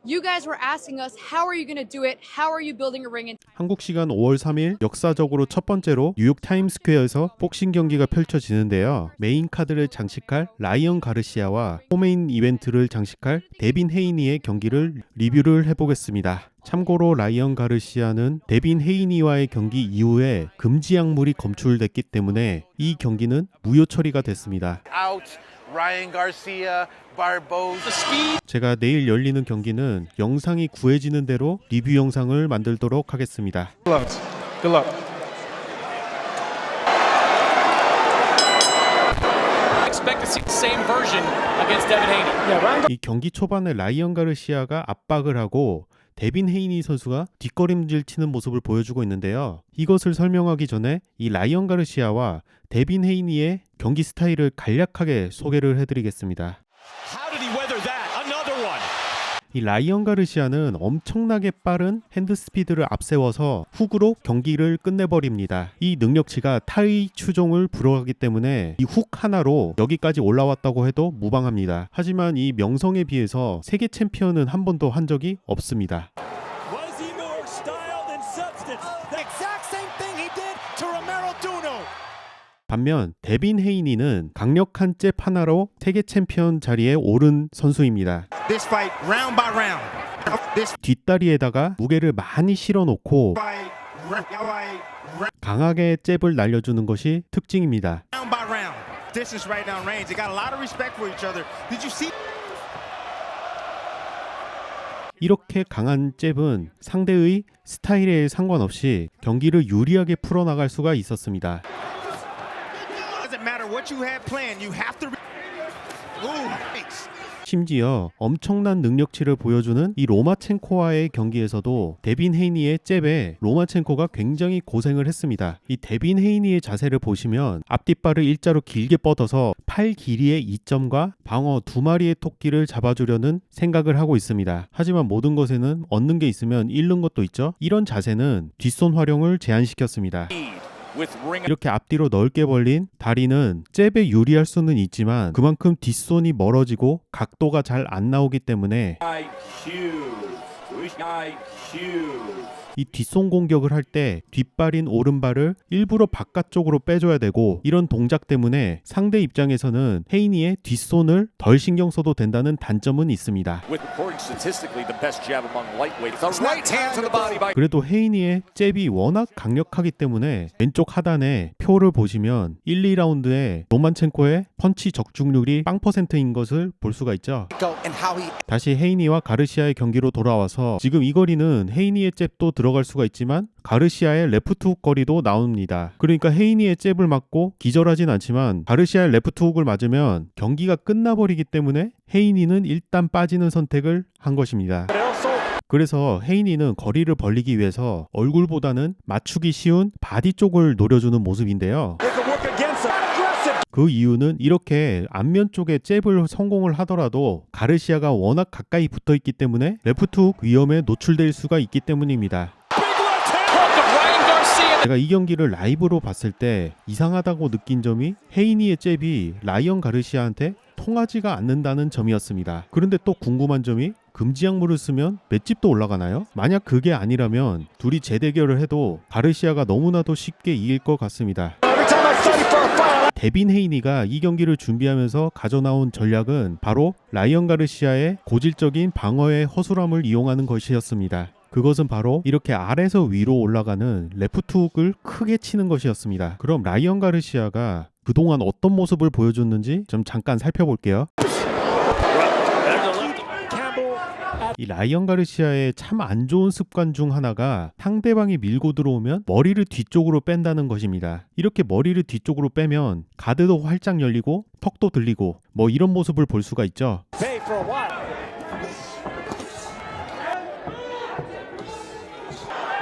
You guys were asking us, how are you going to do it? How are you building a ring? And 한국 시간 5월 3일 역사적으로 첫 번째로 뉴욕 타임스퀘어에서 복싱 경기가 펼쳐지는데요. 메인 카드를 장식할 라이언 가르시아와 코메인 이벤트를 장식할 데빈 헤이니의 경기를 리뷰를 해보겠습니다. 참고로 라이언 가르시아는 데빈 헤이니와의 경기 이후에 금지 약물이 검출됐기 때문에 이 경기는 무효 처리가 됐습니다. Out, Ryan Garcia, Barboza. 제가 내일 열리는 경기는 영상이 구해지는 대로 리뷰 영상을 만들도록 하겠습니다. Good luck. Expect to see the same version against Devin Haney. 이 경기 초반에 라이언 가르시아가 압박을 하고 데빈 헤이니 선수가 뒷걸음질 치는 모습을 보여주고 있는데요. 이것을 설명하기 전에 이 라이언 가르시아와 데빈 헤이니의 경기 스타일을 간략하게 소개를 해드리겠습니다. How did he weather that? Another one. 이 라이언 가르시아는 엄청나게 빠른 핸드 스피드를 앞세워서 훅으로 경기를 끝내버립니다. 이 능력치가 타의 추종을 불허하기 때문에 이 훅 하나로 여기까지 올라왔다고 해도 무방합니다. 하지만 이 명성에 비해서 세계 챔피언은 한 번도 한 적이 없습니다. Was he more style than substance? The exact same thing he did to Romero Duno. 반면 데빈 헤이니는 강력한 잽 하나로 세계 챔피언 자리에 오른 선수입니다. This fight, round by round. This 뒷다리에다가 무게를 많이 실어놓고 fight, 강하게 잽을 날려주는 것이 특징입니다. round by round. Distance right down range. They got a lot of respect for each other. Did you see? 이렇게 강한 잽은 상대의 스타일에 상관없이 경기를 유리하게 풀어나갈 수가 있었습니다. Doesn't matter what you had planned. You have to. Ooh, thanks. 심지어 엄청난 능력치를 보여주는 이 로마첸코와의 경기에서도 데빈 헤이니의 잽에 로마첸코가 굉장히 고생을 했습니다. 이 데빈 헤이니의 자세를 보시면 앞뒷발을 일자로 길게 뻗어서 팔 길이의 이점과 방어 두 마리의 토끼를 잡아주려는 생각을 하고 있습니다. 하지만 모든 것에는 얻는 게 있으면 잃는 것도 있죠. 이런 자세는 뒷손 활용을 제한시켰습니다. With ring 이렇게 앞뒤로 넓게 벌린 다리는 잽에 유리할 수는 있지만 그만큼 뒷손이 멀어지고 각도가 잘 안 나오기 때문에 이 뒷손 공격을 할 때 뒷발인 오른발을 일부러 바깥쪽으로 빼줘야 되고 이런 동작 때문에 상대 입장에서는 헤이니의 뒷손을 덜 신경 써도 된다는 단점은 있습니다. with according statistically the best jab among lightweights. The right hand to the body by 그래도 헤이니의 잽이 워낙 강력하기 때문에 왼쪽 하단에 표를 보시면 1, 2라운드에 로만첸코의 펀치 적중률이 0%인 것을 볼 수가 있죠. 다시 헤이니와 가르시아의 경기로 돌아와서 지금 이 거리는 헤이니의 잽도 들어갈 수가 있지만 가르시아의 레프트 훅 거리도 나옵니다. 그러니까 헤이니의 잽을 맞고 기절하진 않지만 가르시아의 레프트 훅을 맞으면 경기가 끝나버리기 때문에 헤이니는 일단 빠지는 선택을 한 것입니다. 그래서 헤이니는 거리를 벌리기 위해서 얼굴보다는 맞추기 쉬운 바디 쪽을 노려주는 모습인데요. 그 이유는 이렇게 앞면 쪽에 잽을 성공을 하더라도 가르시아가 워낙 가까이 붙어 있기 때문에 레프트 훅 위험에 노출될 수가 있기 때문입니다. Ryan Garcia. 제가 이 경기를 라이브로 봤을 때 이상하다고 느낀 점이 헤이니의 잽이 라이언 가르시아한테 통하지가 않는다는 점이었습니다. 그런데 또 궁금한 점이 금지 약물을 쓰면 맷집도 올라가나요? 만약 그게 아니라면 둘이 재대결을 해도 가르시아가 너무나도 쉽게 이길 것 같습니다. 데빈 헤이니가 이 경기를 준비하면서 가져나온 전략은 바로 라이언 가르시아의 고질적인 방어의 허술함을 이용하는 것이었습니다. 그것은 바로 이렇게 아래에서 위로 올라가는 레프트 훅을 크게 치는 것이었습니다. 그럼 라이언 가르시아가 그동안 어떤 모습을 보여줬는지 좀 잠깐 살펴볼게요. 이 라이언 가르시아의 참 안 좋은 습관 중 하나가 상대방이 밀고 들어오면 머리를 뒤쪽으로 뺀다는 것입니다. 이렇게 머리를 뒤쪽으로 빼면 가드도 활짝 열리고 턱도 들리고 뭐 이런 모습을 볼 수가 있죠. Pay for a while.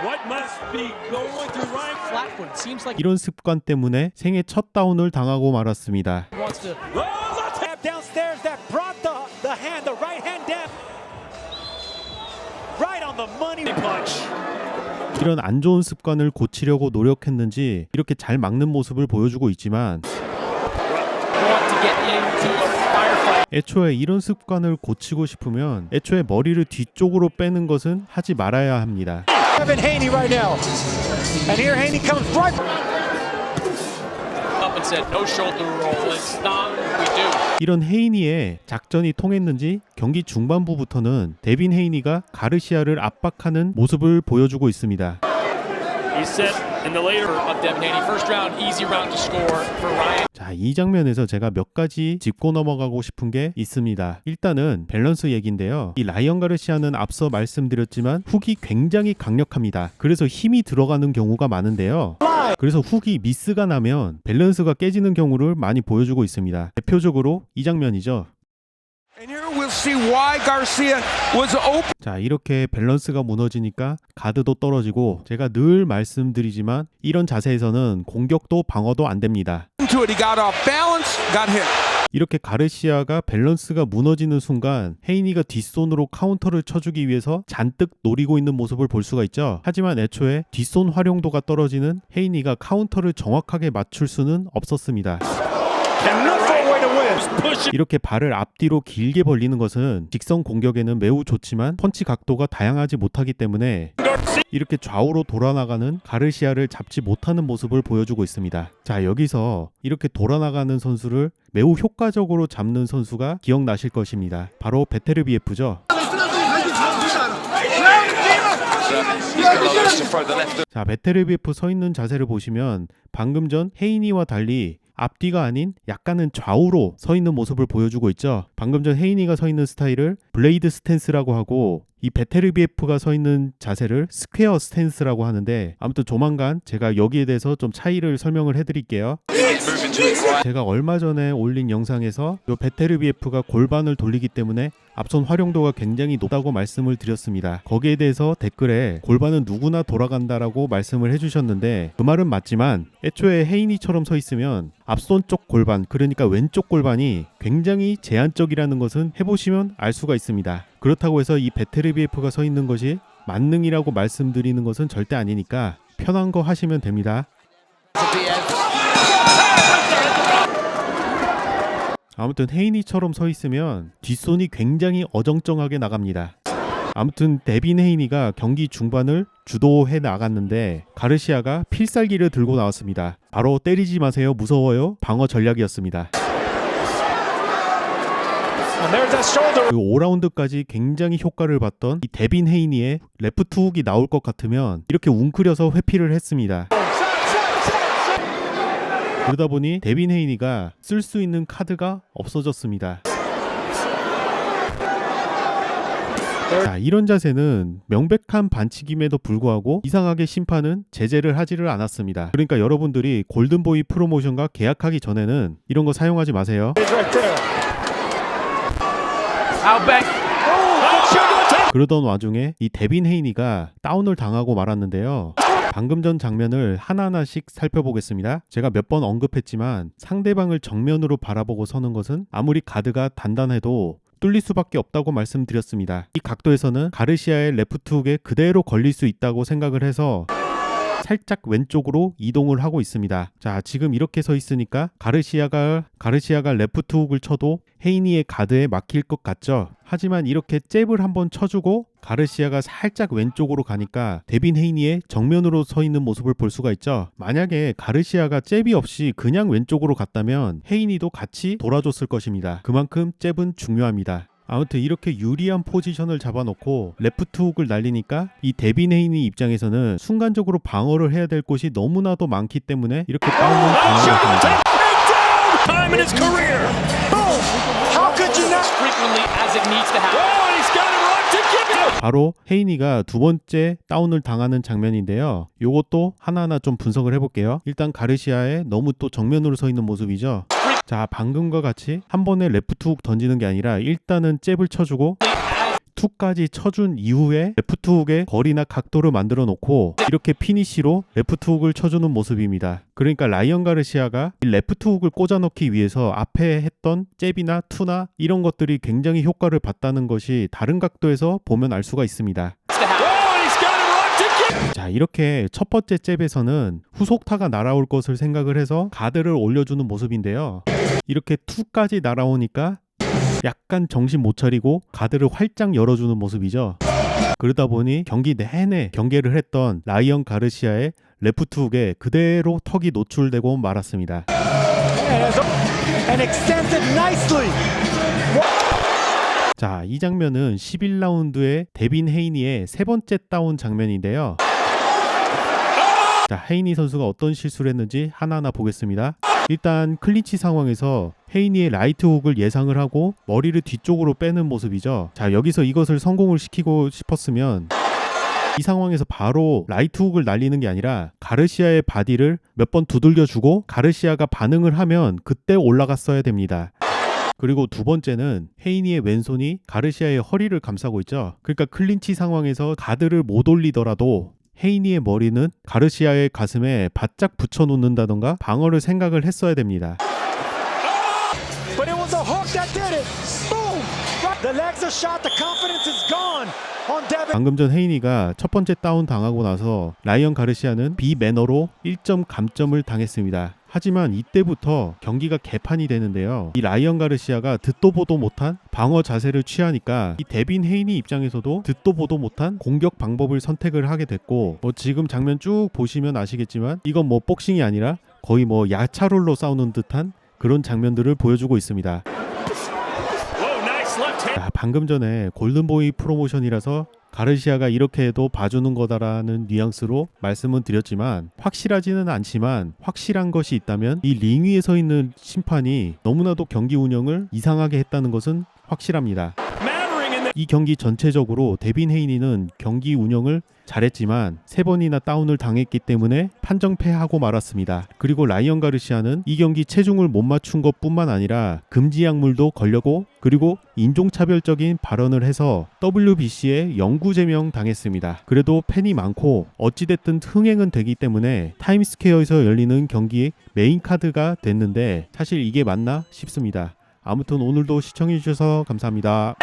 What must be going through Ryan? Flat foot. It seems like 이런 습관 때문에 생애 첫 다운을 당하고 말았습니다. he wants to. Oh, let's tap downstairs that brought the hand, the right hand down. Right on the money punch. 이런 안 좋은 습관을 고치려고 노력했는지 이렇게 잘 막는 모습을 보여주고 있지만 Want to get into a firefight. 애초에 이런 습관을 고치고 싶으면 애초에 머리를 뒤쪽으로 빼는 것은 하지 말아야 합니다. Kevin Haney right now. And here Haney comes right. Up and said no shoulder roll. It's not what we do. 이런 헤이니의 작전이 통했는지 경기 중반부부터는 데빈 헤이니가 가르시아를 압박하는 모습을 보여주고 있습니다. He said in the later of Devin Haney, first round, easy round to score for Ryan. 자, 이 장면에서 제가 몇 가지 짚고 넘어가고 싶은 게 있습니다. 일단은 밸런스 얘기인데요. 이 라이언 가르시아는 앞서 말씀드렸지만 훅이 굉장히 강력합니다. 그래서 힘이 들어가는 경우가 많은데요. 그래서 훅이 미스가 나면 밸런스가 깨지는 경우를 많이 보여주고 있습니다. 대표적으로 이 장면이죠. And here we'll see why Garcia was open 자, 이렇게 밸런스가 무너지니까 가드도 떨어지고 제가 늘 말씀드리지만 이런 자세에서는 공격도 방어도 안 됩니다. to it. He got off balance, got hit. 이렇게 가르시아가 밸런스가 무너지는 순간 헤이니가 뒷손으로 카운터를 쳐주기 위해서 잔뜩 노리고 있는 모습을 볼 수가 있죠. 하지만 애초에 뒷손 활용도가 떨어지는 헤이니가 카운터를 정확하게 맞출 수는 없었습니다. 이렇게 발을 앞뒤로 길게 벌리는 것은 직선 공격에는 매우 좋지만 펀치 각도가 다양하지 못하기 때문에 이렇게 좌우로 돌아나가는 가르시아를 잡지 못하는 모습을 보여주고 있습니다. 자, 여기서 이렇게 돌아나가는 선수를 매우 효과적으로 잡는 선수가 기억나실 것입니다. 바로 베테르비에프죠. 자, 베테르비에프 서 있는 자세를 보시면 방금 전 헤이니와 달리 앞뒤가 아닌 약간은 좌우로 서 있는 모습을 보여주고 있죠. 방금 전 헤이니가 서 있는 스타일을 블레이드 스탠스라고 하고 이 베테르비에프가 서 있는 자세를 스퀘어 스탠스라고 하는데 아무튼 조만간 제가 여기에 대해서 좀 차이를 설명을 해드릴게요. 제가 얼마 전에 올린 영상에서 이 베테르비에프가 골반을 돌리기 때문에 앞손 활용도가 굉장히 높다고 말씀을 드렸습니다. 거기에 대해서 댓글에 골반은 누구나 돌아간다라고 말씀을 해주셨는데 그 말은 맞지만 애초에 헤이니처럼 서 있으면 앞손 쪽 골반, 그러니까 왼쪽 골반이 굉장히 제한적이라는 것은 해보시면 알 수가 있습니다. 그렇다고 해서 이 베테르비에프가 서 있는 것이 만능이라고 말씀드리는 것은 절대 아니니까 편한 거 하시면 됩니다. 아무튼 헤이니처럼 서 있으면 뒷손이 굉장히 어정쩡하게 나갑니다. 아무튼 데빈 헤이니가 경기 중반을 주도해 나갔는데 가르시아가 필살기를 들고 나왔습니다. 바로 때리지 마세요, 무서워요 방어 전략이었습니다. 그 5라운드까지 굉장히 효과를 봤던 이 데빈 헤이니의 레프트 훅이 나올 것 같으면 이렇게 웅크려서 회피를 했습니다. 그러다 보니 데빈 헤이니가 쓸 수 있는 카드가 없어졌습니다. 자, 이런 자세는 명백한 반칙임에도 불구하고 이상하게 심판은 제재를 하지를 않았습니다. 그러니까 여러분들이 골든보이 프로모션과 계약하기 전에는 이런 거 사용하지 마세요. 그러던 와중에 이 데빈 헤이니가 다운을 당하고 말았는데요. 방금 전 장면을 하나하나씩 살펴보겠습니다. 제가 몇 번 언급했지만 상대방을 정면으로 바라보고 서는 것은 아무리 가드가 단단해도 뚫릴 수밖에 없다고 말씀드렸습니다. 이 각도에서는 가르시아의 레프트 훅에 그대로 걸릴 수 있다고 생각을 해서 살짝 왼쪽으로 이동을 하고 있습니다. 자, 지금 이렇게 서 있으니까 가르시아가 레프트 훅을 쳐도 헤이니의 가드에 막힐 것 같죠? 하지만 이렇게 잽을 한번 쳐주고 가르시아가 살짝 왼쪽으로 가니까 데빈 헤이니의 정면으로 서 있는 모습을 볼 수가 있죠. 만약에 가르시아가 잽이 없이 그냥 왼쪽으로 갔다면 헤이니도 같이 돌아줬을 것입니다. 그만큼 잽은 중요합니다. 아무튼 이렇게 유리한 포지션을 잡아놓고 레프트 훅을 날리니까 이 데빈 헤이니 입장에서는 순간적으로 방어를 해야 될 곳이 너무나도 많기 때문에 이렇게 다운을 당하게 됩니다. Time in his career. Boom. How could you not? Frequently as it needs to happen. Oh, and he's got him right to give it. 바로 헤이니가 두 번째 다운을 당하는 장면인데요. 요것도 하나하나 좀 분석을 해볼게요. 일단 가르시아의 너무 또 정면으로 서 있는 모습이죠. 자, 방금과 같이 한 번에 레프트 훅 던지는 게 아니라 일단은 잽을 쳐주고 툭까지 쳐준 이후에 레프트 훅의 거리나 각도를 만들어 놓고 이렇게 피니시로 레프트 훅을 쳐주는 모습입니다. 그러니까 라이언 가르시아가 이 레프트 훅을 꽂아 넣기 위해서 앞에 했던 잽이나 투나 이런 것들이 굉장히 효과를 봤다는 것이 다른 각도에서 보면 알 수가 있습니다. 자, 이렇게 첫 번째 잽에서는 후속타가 날아올 것을 생각을 해서 가드를 올려주는 모습인데요. 이렇게 투까지 날아오니까 약간 정신 못 차리고 가드를 활짝 열어주는 모습이죠. 그러다 보니 경기 내내 경계를 했던 라이언 가르시아의 레프트 훅에 그대로 턱이 노출되고 말았습니다. 자, 이 장면은 11라운드의 데빈 헤이니의 세 번째 다운 장면인데요. 자, 헤이니 선수가 어떤 실수를 했는지 하나하나 보겠습니다. 일단 클린치 상황에서 헤이니의 라이트 훅을 예상을 하고 머리를 뒤쪽으로 빼는 모습이죠. 자, 여기서 이것을 성공을 시키고 싶었으면 이 상황에서 바로 라이트 훅을 날리는 게 아니라 가르시아의 바디를 몇 번 두들겨주고 가르시아가 반응을 하면 그때 올라갔어야 됩니다. 그리고 두 번째는 헤이니의 왼손이 가르시아의 허리를 감싸고 있죠. 그러니까 클린치 상황에서 가드를 못 올리더라도 헤이니의 머리는 가르시아의 가슴에 바짝 붙여놓는다던가 방어를 생각을 했어야 됩니다. But it was a hook that did it. Boom! The legs are shot. The confidence is gone on Devin. 방금 전 헤이니가 첫 번째 다운 당하고 나서 라이언 가르시아는 비매너로 1점 감점을 당했습니다. 하지만 이때부터 경기가 개판이 되는데요. 이 라이언 가르시아가 듣도 보도 못한 방어 자세를 취하니까 이 데빈 헤이니 입장에서도 듣도 보도 못한 공격 방법을 선택을 하게 됐고, 지금 장면 쭉 보시면 아시겠지만 이건 복싱이 아니라 거의 야차롤로 싸우는 듯한 그런 장면들을 보여주고 있습니다. 자, 방금 전에 골든보이 프로모션이라서 가르시아가 이렇게 해도 봐주는 거다라는 뉘앙스로 말씀은 드렸지만 확실하지는 않지만 확실한 것이 있다면 이 링 위에 서 있는 심판이 너무나도 경기 운영을 이상하게 했다는 것은 확실합니다. 이 경기 전체적으로 데빈 헤이니는 경기 운영을 잘했지만 3번이나 다운을 당했기 때문에 판정패하고 말았습니다. 그리고 라이언 가르시아는 이 경기 체중을 못 맞춘 것뿐만 아니라 금지 약물도 걸려고, 그리고 인종차별적인 발언을 해서 WBC에 영구 제명 당했습니다. 그래도 팬이 많고 어찌됐든 흥행은 되기 때문에 타임스퀘어에서 열리는 경기의 메인 카드가 됐는데 사실 이게 맞나 싶습니다. 아무튼 오늘도 시청해주셔서 감사합니다.